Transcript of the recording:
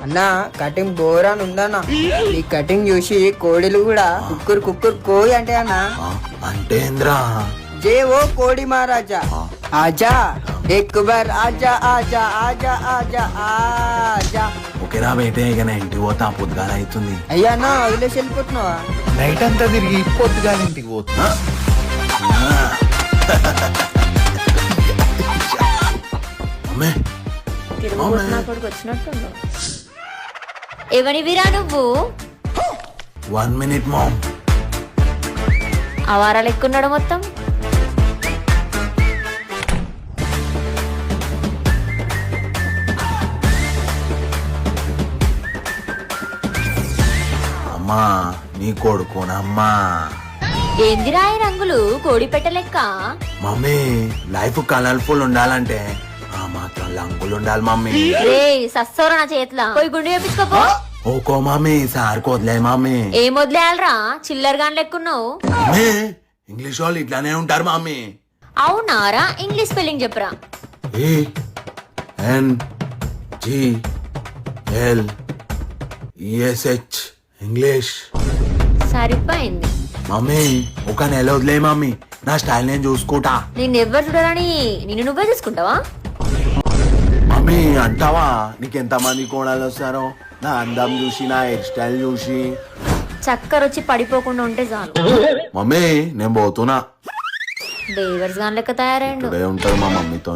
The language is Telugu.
అన్న కటింగ్ బోర్ అని ఉందన్న. ఈ కటింగ్ చూసి కోడిలు కూడా కుక్కురు కుక్కురు కోయి అంటే అన్న. అంటే ఏంద్రా? జే ఓ కోడి మహారాజా ఆజా ఎక్ బార్ ఆజా ఆజా ఆజా ఆజా ఆజా. ఓకేరా బేటే, ఇక నా ఇంటికి పోతా, పొద్దుగాల అవుతుంది. అయ్యా అన్న వదిలేసి వెళ్ళిపోతున్నావా? నైట్ అంతా తిరిగి పొద్దుగాల ఇంటికి పోతున్నా. అమ్మే ఎవనివిరా నువ్వు? 1 minute మామ్. అవారాలు ఎక్కున్నాడు మొత్తం. అమ్మా నీ కొడుకోనమ్మా. ఏందిరా ఈ రంగులు కోడి పెట్ట లెక్క? మమ్మీ లైఫ్ కలర్ఫుల్ ఉండాలంటే ఆ మాత్రం లంగులు ఉండాలి మమ్మీ. రే సస్సోరా నా చేతిలో పోయి గుండె చేపించుకోపో. ఓకో మమ్మీ, సార్ కోద్లే మమ్మీ. ఏం వదిలేయాలరా చిల్లర్ గాని లెక్కున్నావు. మమ్మీ ఇంగ్లీష్ వాళ్ళు ఇట్లానే ఉంటారు మమ్మీ. అవునారా? ఇంగ్లీష్ స్పెల్లింగ్ చెప్పరా. ENGLESH English. సరిపోయింది. మమ్మీ ఒక నెల వదిలే మమ్మీ, నా స్టైల్ నేను చూసుకుంటా. నిన్నెవ్వరు చూడాలని నిన్ను నువ్వే చూసుకుంటావా? మమ్మీ అంటావా? నీకెంత మంది కోడలు వస్తారో నా అందం చూసి, నా హెయిర్ స్టైల్ చూసి. చక్కరొచ్చి పడిపోకుండా ఉంటే చాలు. మమ్మీ నేను పోతున్నా. బేవర్స్ గాని లెక్క తయారైండు. ఇక్కడే ఉంటారు మా మమ్మీతో.